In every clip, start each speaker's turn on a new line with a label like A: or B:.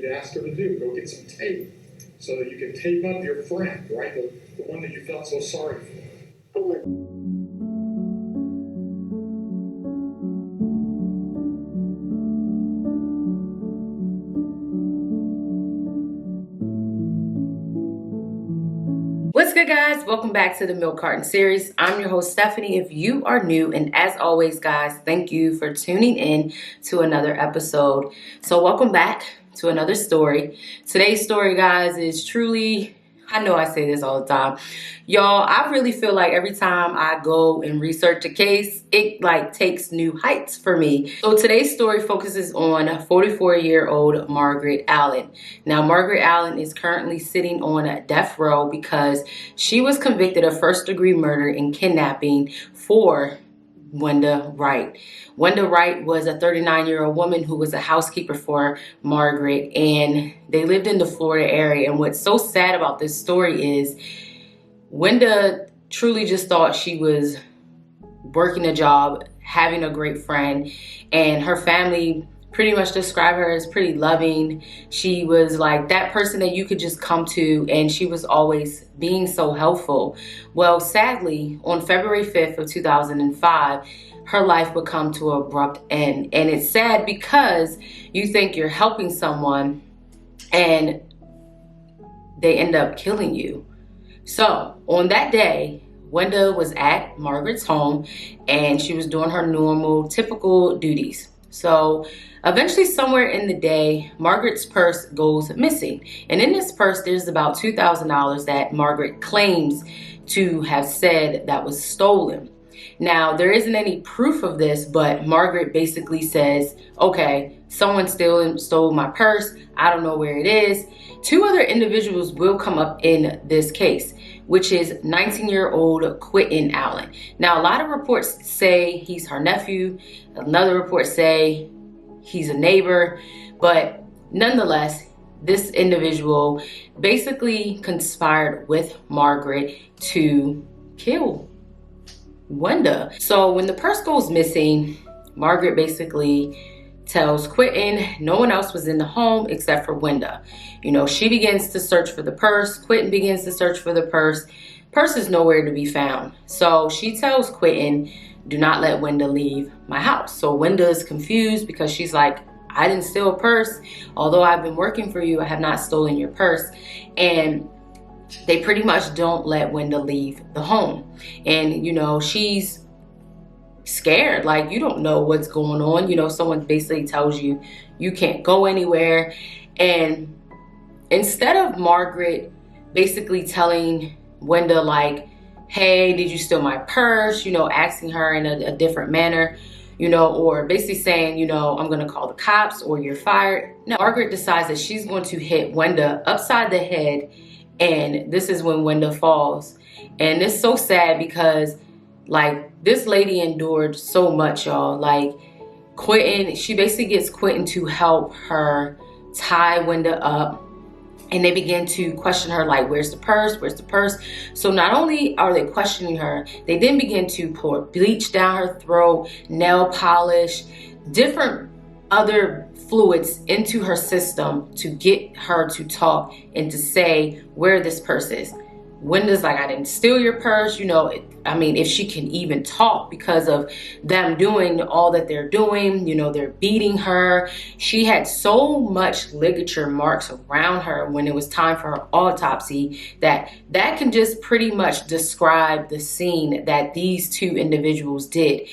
A: asked her to do. Go get some tape so that you can tape up your friend, right? The one that you felt so sorry for.
B: What's good, guys? Welcome back to the Milk Carton series. I'm your host, Stephanie. If you are new, and as always, guys, thank you for tuning in to another episode. So welcome back to another story. Today's story, guys, is truly, I know I say this all the time, y'all, I really feel like every time I go and research a case, it takes new heights for me. So today's story focuses on 44-year-old Margaret Allen. Now, Margaret Allen is currently sitting on death row because she was convicted of first-degree murder and kidnapping for Wenda Wright. Wenda Wright was a 39-year-old woman who was a housekeeper for Margaret, and they lived in the Florida area. And what's so sad about this story is Wenda truly just thought she was working a job, having a great friend, and her family pretty much described her as pretty loving. She was like that person that you could just come to, and she was always being so helpful. Well, sadly, on February 5th of 2005, her life would come to an abrupt end. And it's sad because you think you're helping someone and they end up killing you. So on that day, Wenda was at Margaret's home and she was doing her normal, typical duties. So eventually, somewhere in the day, Margaret's purse goes missing. And in this purse, there's about $2,000 that Margaret claims to have said that was stolen. Now, there isn't any proof of this, but Margaret basically says, okay, someone stole my purse. I don't know where it is. Two other individuals will come up in this case, which is 19-year-old Quentin Allen. Now, a lot of reports say he's her nephew. Another report say he's a neighbor. But nonetheless, this individual basically conspired with Margaret to kill Wenda. So when the purse goes missing, Margaret basically tells Quentin no one else was in the home except for Wenda. You know, she begins to search for the purse. Quentin begins to search for the purse. Purse is nowhere to be found. So she tells Quentin, do not let Wenda leave my house. So Wenda is confused because she's like, I didn't steal a purse. Although I've been working for you, I have not stolen your purse. And they pretty much don't let Wenda leave the home. And, you know, she's scared. Like, you don't know what's going on. You know, someone basically tells you you can't go anywhere. And instead of Margaret basically telling Wenda, like, hey, did you steal my purse? You know, asking her in a different manner, you know, or basically saying, you know, I'm going to call the cops or you're fired. No, Margaret decides that she's going to hit Wenda upside the head. And this is when Wenda falls. And it's so sad because, like, this lady endured so much, y'all. Like, Quentin, she basically gets Quentin to help her tie Wenda up. And they begin to question her, like, where's the purse? Where's the purse? So not only are they questioning her, they then begin to pour bleach down her throat, nail polish, different other fluids into her system to get her to talk and to say where this purse is. Wenda's like, I didn't steal your purse. You know, I mean, if she can even talk because of them doing all that they're doing, you know, they're beating her. She had so much ligature marks around her when it was time for her autopsy that can just pretty much describe the scene that these two individuals did.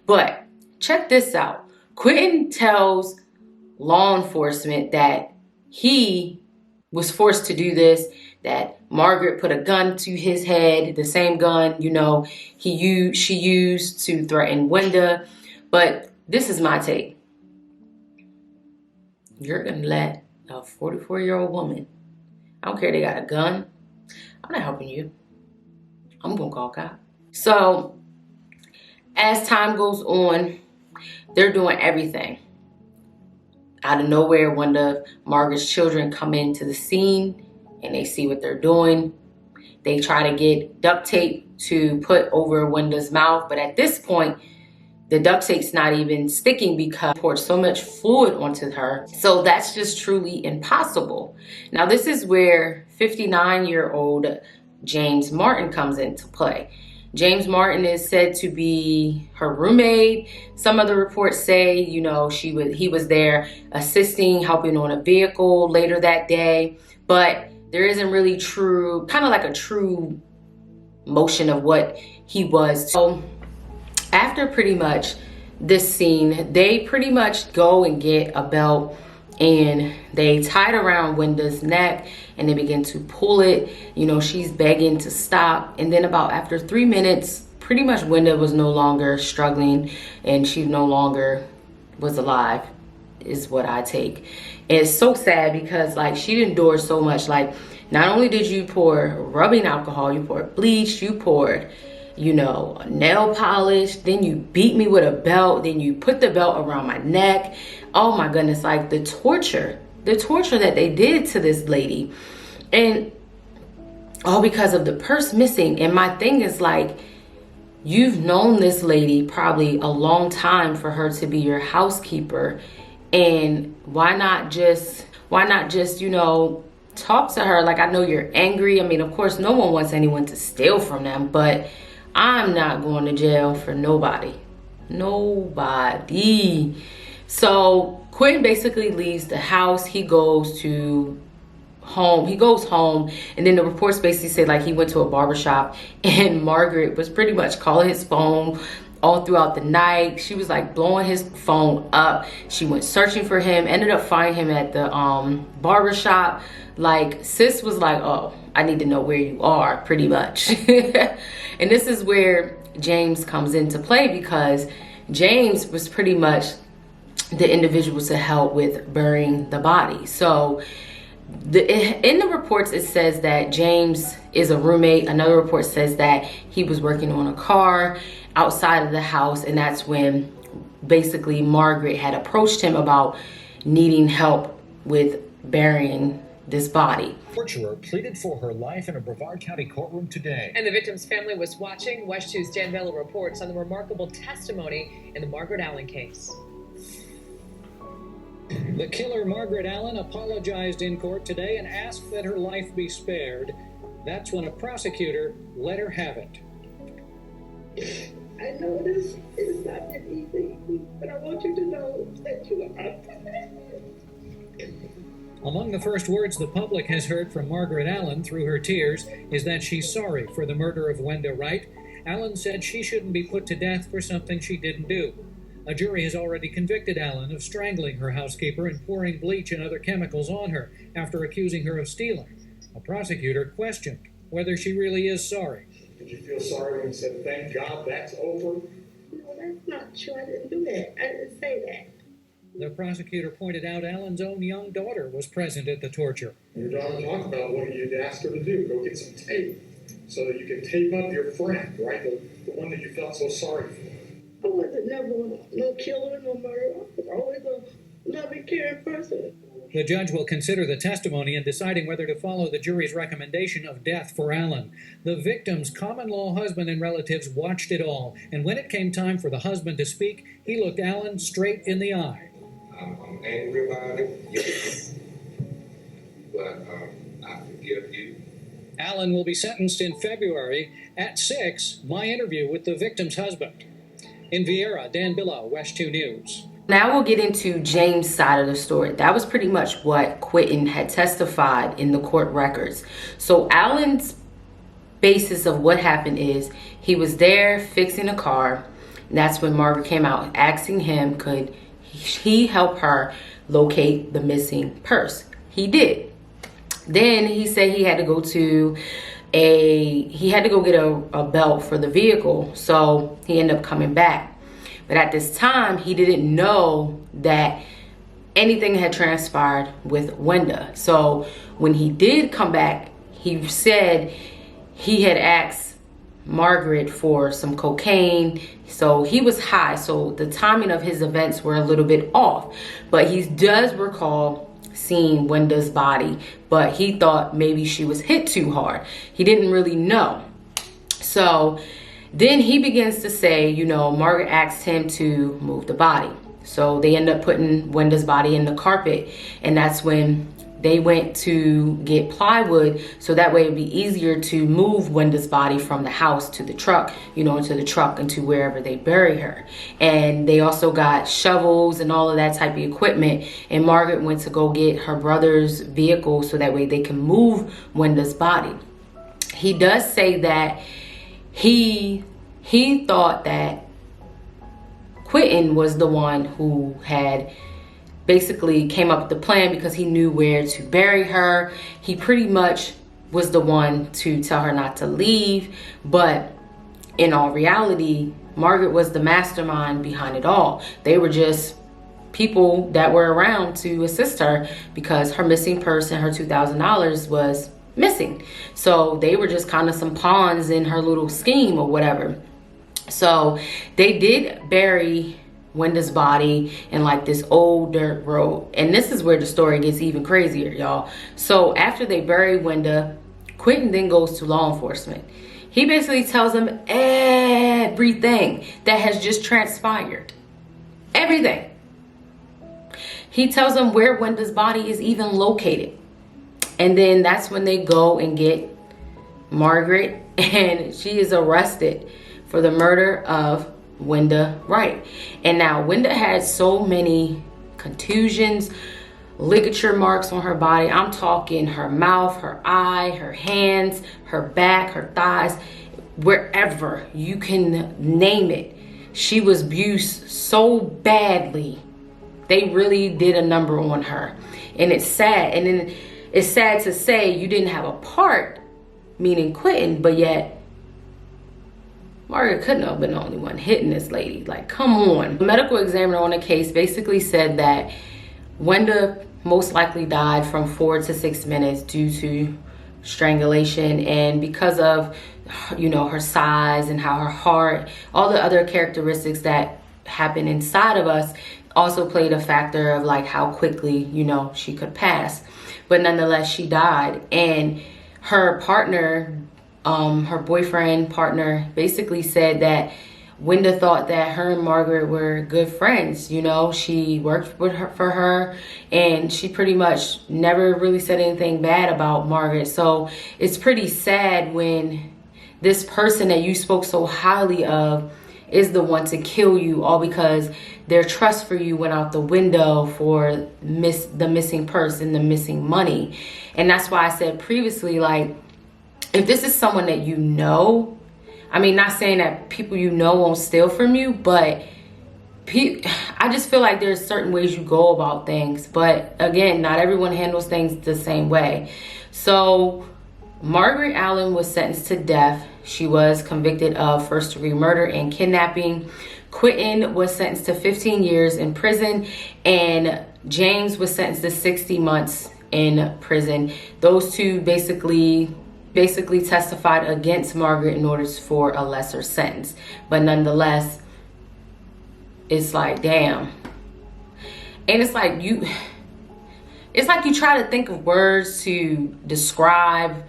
B: But check this out. Quentin tells law enforcement that he was forced to do this, that Margaret put a gun to his head, the same gun, you know, she used to threaten Wenda. But this is my take. You're going to let a 44-year-old woman, I don't care they got a gun, I'm not helping you. I'm going to call cops. So as time goes on, they're doing everything. Out of nowhere, one of Margaret's children come into the scene and they see what they're doing. They try to get duct tape to put over Wenda's mouth. But at this point, the duct tape's not even sticking because it poured so much fluid onto her. So that's just truly impossible. Now this is where 59-year-old James Martin comes into play. James Martin is said to be her roommate. Some of the reports say, you know, he was there assisting, helping on a vehicle later that day. But there isn't really kind of like a true motion of what he was. So after pretty much this scene, they pretty much go and get a belt and they tie it around Wenda's neck and they begin to pull it. You know, she's begging to stop. And then after 3 minutes, pretty much Wenda was no longer struggling and she no longer was alive, is what I take. And it's so sad because like she'd endured so much. Like not only did you pour rubbing alcohol, you poured bleach, you poured, you know, nail polish, then you beat me with a belt, then you put the belt around my neck. Oh my goodness, like the torture that they did to this lady. And all because of the purse missing. And my thing is like, you've known this lady probably a long time for her to be your housekeeper. And why not just, you know, talk to her? Like, I know you're angry. I mean, of course, no one wants anyone to steal from them, but I'm not going to jail for nobody. So Quentin basically leaves the house. He goes home, and then the reports basically say like he went to a barbershop and Margaret was pretty much calling his phone all throughout the night. She was like blowing his phone up. She went searching for him, ended up finding him at the barbershop. Like sis was like, oh, I need to know where you are, pretty much. And this is where James comes into play, because James was pretty much the individual to help with burying the body. So in the reports, it says that James is a roommate. Another report says that he was working on a car outside of the house, and that's when basically Margaret had approached him about needing help with burying this body.
C: Torturer pleaded for her life in a Brevard County courtroom today.
D: And the victim's family was watching. West 2's Dan Vela reports on the remarkable testimony in the Margaret Allen case.
C: The killer, Margaret Allen, apologized in court today and asked that her life be spared. That's when a prosecutor let her have it.
E: I know this is not that easy, but I want you to know that you are.
C: Among the first words the public has heard from Margaret Allen through her tears is that she's sorry for the murder of Wenda Wright. Allen said she shouldn't be put to death for something she didn't do. A jury has already convicted Allen of strangling her housekeeper and pouring bleach and other chemicals on her after accusing her of stealing. A prosecutor questioned whether she really is sorry.
A: Did you feel sorry when you said, thank God that's over?
E: No, that's not true. I didn't do that. I didn't say that.
C: The prosecutor pointed out Allen's own young daughter was present at the torture.
A: Your daughter talked about what you'd asked her to do. Go get some tape so that you can tape up your friend, right? The one that you felt so sorry for.
E: I wasn't never no killer, no murderer. I was always a loving, caring person.
C: The judge will consider the testimony in deciding whether to follow the jury's recommendation of death for Allen. The victim's common-law husband and relatives watched it all, and when it came time for the husband to speak, he looked Allen straight in the eye.
F: I'm angry about it, yes, but I forgive you.
C: Allen will be sentenced in February. At 6, my interview with the victim's husband. In Vieira, Dan Billow, West 2 News.
B: Now we'll get into James' side of the story. That was pretty much what Quentin had testified in the court records. So Allen's basis of what happened is he was there fixing a car. And that's when Margaret came out asking him, could he help her locate the missing purse? He did. Then he said he had to go get a belt for the vehicle. So he ended up coming back. But at this time, he didn't know that anything had transpired with Wenda. So when he did come back, he said he had asked Margaret for some cocaine. So he was high. So the timing of his events were a little bit off. But he does recall seeing Wenda's body, but he thought maybe she was hit too hard. He didn't really know. So Then he begins to say, you know, Margaret asked him to move the body. So they end up putting Wenda's body in the carpet. And that's when they went to get plywood, so that way it'd be easier to move Wenda's body from the house to the truck, you know, into the truck and to wherever they bury her. And they also got shovels and all of that type of equipment. And Margaret went to go get her brother's vehicle so that way they can move Wenda's body. He does say that he thought that Quentin was the one who had basically came up with the plan because he knew where to bury her. He pretty much was the one to tell her not to leave. But in all reality, Margaret was the mastermind behind it all. They were just people that were around to assist her because her missing purse and her $2,000 was missing. So they were just kind of some pawns in her little scheme or whatever. So they did bury Wenda's body in like this old dirt road. And this is where the story gets even crazier, y'all. So after they bury Wenda, Quentin then goes to law enforcement. He basically tells them everything that has just transpired. Everything. He tells them where Wenda's body is even located. And then that's when they go and get Margaret, and she is arrested for the murder of Wenda Wright. And now Wenda had so many contusions, ligature marks on her body. I'm talking her mouth, her eye, her hands, her back, her thighs, wherever you can name it. She was abused so badly. They really did a number on her. And it's sad. And then it's sad to say you didn't have a part, meaning Quentin, but yet Margaret couldn't have been the only one hitting this lady. Like, come on. The medical examiner on the case basically said that Wenda most likely died from 4 to 6 minutes due to strangulation. And because of, you know, her size and how her heart, all the other characteristics that happen inside of us also played a factor of like how quickly, you know, she could pass. But nonetheless, she died. And her partner, her boyfriend partner, basically said that Wenda thought that her and Margaret were good friends. You know, she worked with her for her, and she pretty much never really said anything bad about Margaret. So it's pretty sad when this person that you spoke so highly of is the one to kill you, all because their trust for you went out the window for the missing purse and the missing money. And that's why I said previously, like, if this is someone that you know, I mean, not saying that people you know won't steal from you, but I just feel like there's certain ways you go about things. But again, not everyone handles things the same way. So Margaret Allen was sentenced to death. She was convicted of first-degree murder and kidnapping. Quentin was sentenced to 15 years in prison, and James was sentenced to 60 months in prison. Those two basically testified against Margaret in order for a lesser sentence. But nonetheless, it's like, damn. And it's like you try to think of words to describe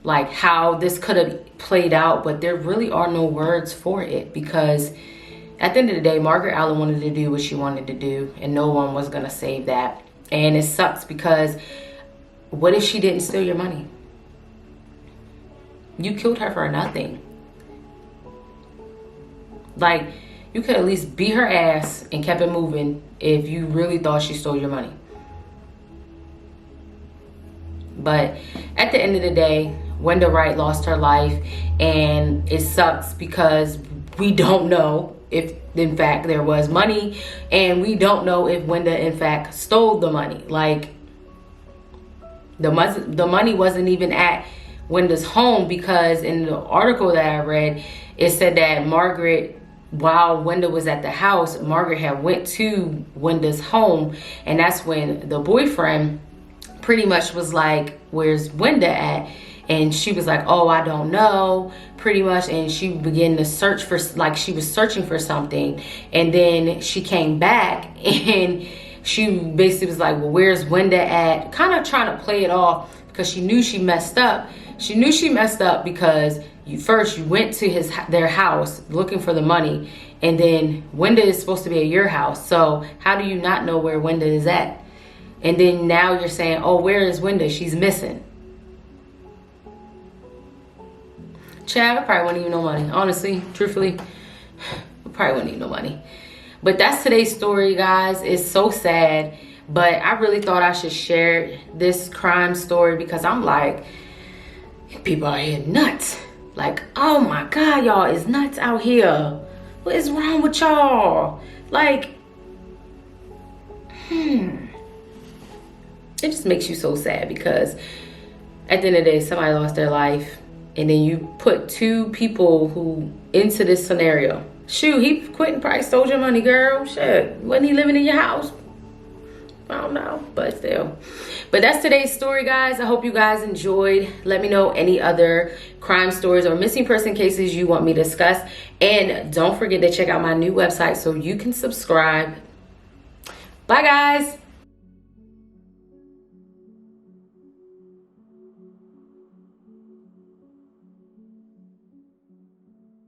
B: like how this could have played out, but there really are no words for it, because at the end of the day, Margaret Allen wanted to do what she wanted to do, and no one was gonna save that. And it sucks, because what if she didn't steal your money? You killed her for nothing. Like, you could at least beat her ass and kept it moving if you really thought she stole your money. But at the end of the day, Wenda Wright lost her life, and it sucks because we don't know if in fact there was money, and we don't know if Wenda in fact stole the money. Like, the money wasn't even at Wenda's home, because in the article that I read, it said that Margaret, while Wenda was at the house, Margaret had went to Wenda's home, and that's when the boyfriend pretty much was like, where's Wenda at? And she was like, oh, I don't know, pretty much. And she began to search for, like, she was searching for something. And then she came back and she basically was like, well, where's Wenda at? Kind of trying to play it off, because she knew she messed up. She knew she messed up because you went to their house looking for the money, and then Wenda is supposed to be at your house. So how do you not know where Wenda is at? And then now you're saying, oh, where is Wenda? She's missing. Chad, I probably wouldn't even know money. Honestly, truthfully, I probably wouldn't even know money. But that's today's story, guys. It's so sad. But I really thought I should share this crime story because I'm like, people are here nuts. Like, oh my God, y'all, it's nuts out here. What is wrong with y'all? Like, it just makes you so sad because at the end of the day, somebody lost their life, and then you put two people who into this scenario. Shoot, he quit and probably stole your money, girl. Shit, wasn't he living in your house? I don't know, but still. But that's today's story, guys. I hope you guys enjoyed. Let me know any other crime stories or missing person cases you want me to discuss. And don't forget to check out my new website so you can subscribe. Bye, guys.